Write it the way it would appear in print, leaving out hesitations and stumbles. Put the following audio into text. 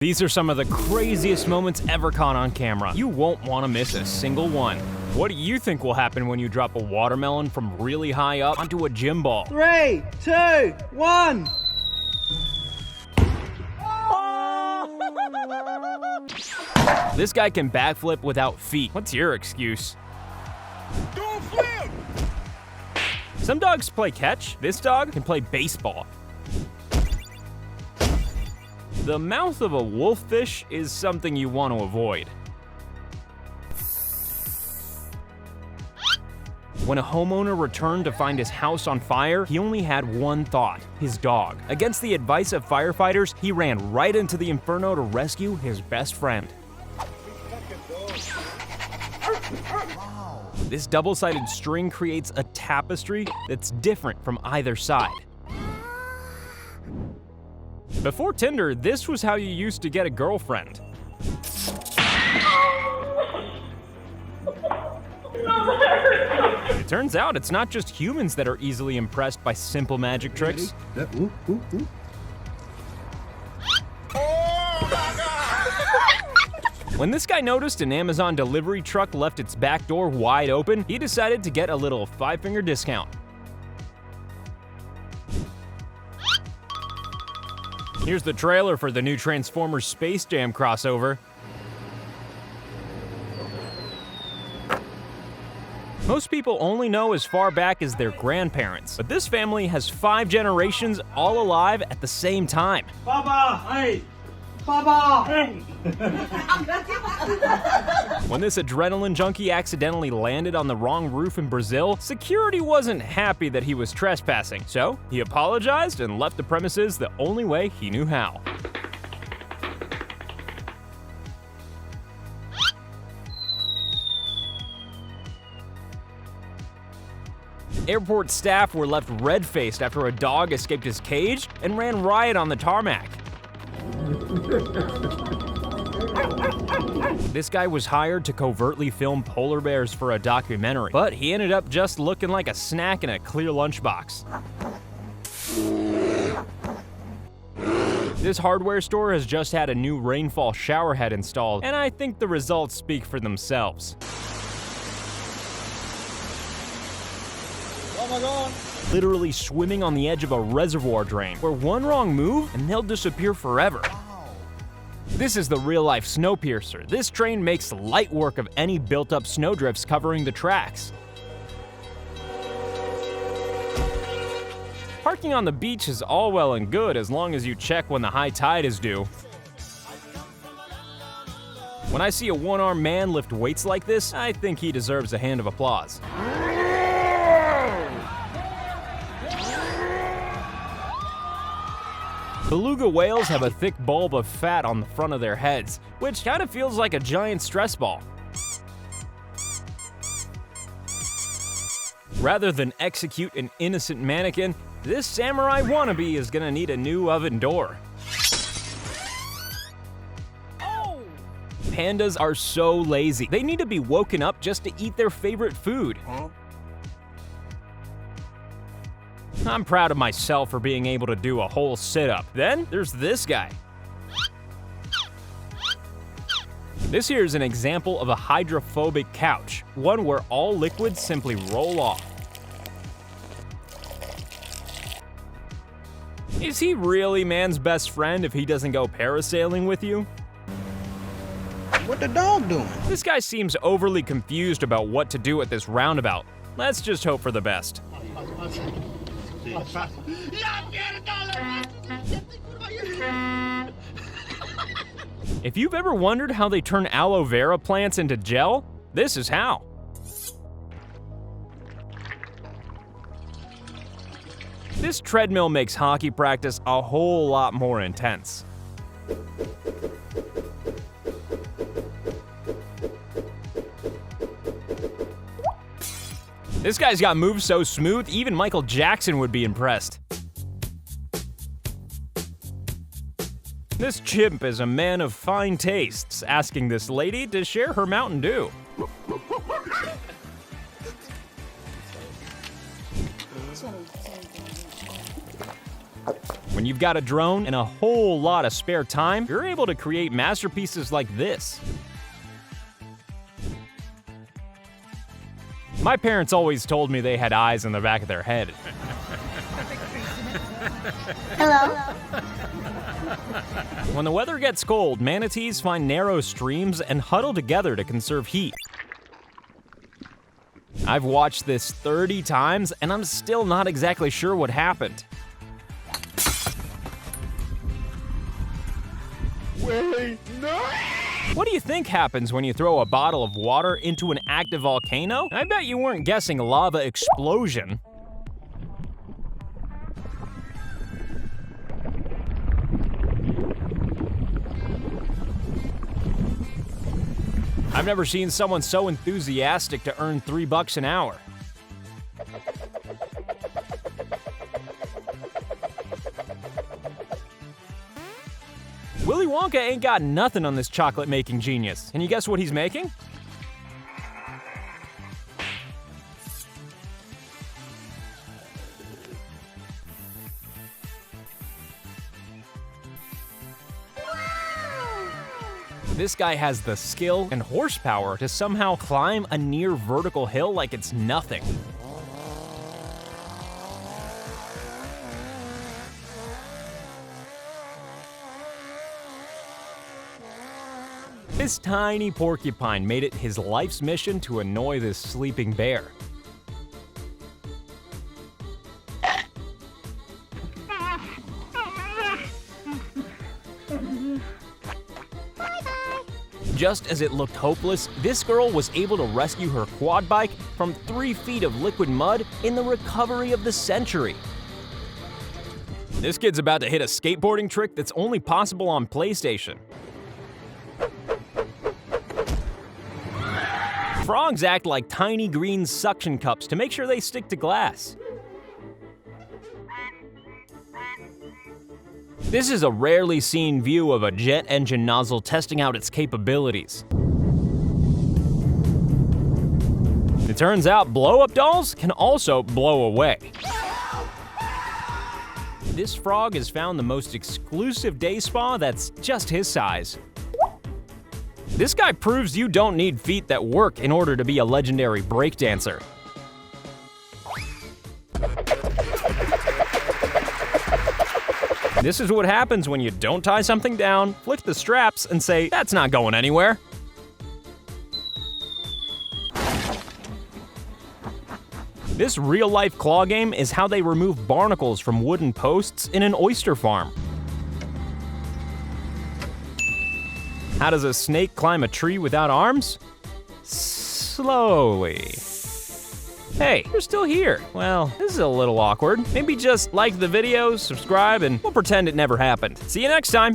These are some of the craziest moments ever caught on camera. You won't want to miss a single one. What do you think will happen when you drop a watermelon from really high up onto a gym ball? 3, 2, 1. This guy can backflip without feet. What's your excuse? Don't flip! Some dogs play catch. This dog can play baseball. The mouth of a wolffish is something you want to avoid. When a homeowner returned to find his house on fire, he only had one thought: his dog. Against the advice of firefighters, he ran right into the inferno to rescue his best friend. This double-sided string creates a tapestry that's different from either side. Before Tinder, this was how you used to get a girlfriend. It turns out it's not just humans that are easily impressed by simple magic tricks. When this guy noticed an Amazon delivery truck left its back door wide open, he decided to get a little 5-finger discount. Here's the trailer for the new Transformers Space Jam crossover. Most people only know as far back as their grandparents, but this family has 5 generations all alive at the same time. Baba, hey! Baba, hey! When this adrenaline junkie accidentally landed on the wrong roof in Brazil, security wasn't happy that he was trespassing, so he apologized and left the premises the only way he knew how. Airport staff were left red-faced after a dog escaped his cage and ran riot on the tarmac. This guy was hired to covertly film polar bears for a documentary, but he ended up just looking like a snack in a clear lunchbox. This hardware store has just had a new rainfall shower head installed, and I think the results speak for themselves. Oh my God. Literally swimming on the edge of a reservoir drain, where one wrong move and they'll disappear forever. This is the real-life Snowpiercer. This train makes light work of any built-up snowdrifts covering the tracks. Parking on the beach is all well and good as long as you check when the high tide is due. When I see a one-armed man lift weights like this, I think he deserves a hand of applause. Beluga whales have a thick bulb of fat on the front of their heads, which kind of feels like a giant stress ball. Rather than execute an innocent mannequin, this samurai wannabe is gonna need a new oven door. Pandas are so lazy. They need to be woken up just to eat their favorite food. I'm proud of myself for being able to do a whole sit-up. Then there's this guy. This here is an example of a hydrophobic couch, one where all liquids simply roll off. Is he really man's best friend if he doesn't go parasailing with you? What the dog doing? This guy seems overly confused about what to do at this roundabout. Let's just hope for the best. If you've ever wondered how they turn aloe vera plants into gel, this is how. This treadmill makes hockey practice a whole lot more intense. This guy's got moves so smooth, even Michael Jackson would be impressed. This chimp is a man of fine tastes, asking this lady to share her Mountain Dew. When you've got a drone and a whole lot of spare time, you're able to create masterpieces like this. My parents always told me they had eyes in the back of their head. Hello? When the weather gets cold, manatees find narrow streams and huddle together to conserve heat. I've watched this 30 times, and I'm still not exactly sure what happened. Wait, no! What do you think happens when you throw a bottle of water into an active volcano? I bet you weren't guessing lava explosion. I've never seen someone so enthusiastic to earn $3 an hour. Willy Wonka ain't got nothing on this chocolate-making genius. Can you guess what he's making? This guy has the skill and horsepower to somehow climb a near vertical hill like it's nothing. This tiny porcupine made it his life's mission to annoy this sleeping bear. Just as it looked hopeless, this girl was able to rescue her quad bike from 3 feet of liquid mud in the recovery of the century. This kid's about to hit a skateboarding trick that's only possible on PlayStation. Frogs act like tiny green suction cups to make sure they stick to glass. This is a rarely seen view of a jet engine nozzle testing out its capabilities. It turns out blow-up dolls can also blow away. This frog has found the most exclusive day spa that's just his size. This guy proves you don't need feet that work in order to be a legendary breakdancer. This is what happens when you don't tie something down, flick the straps, and say, "That's not going anywhere." This real-life claw game is how they remove barnacles from wooden posts in an oyster farm. How does a snake climb a tree without arms? Slowly. Hey, you're still here. Well, this is a little awkward. Maybe just like the video, subscribe, and we'll pretend it never happened. See you next time.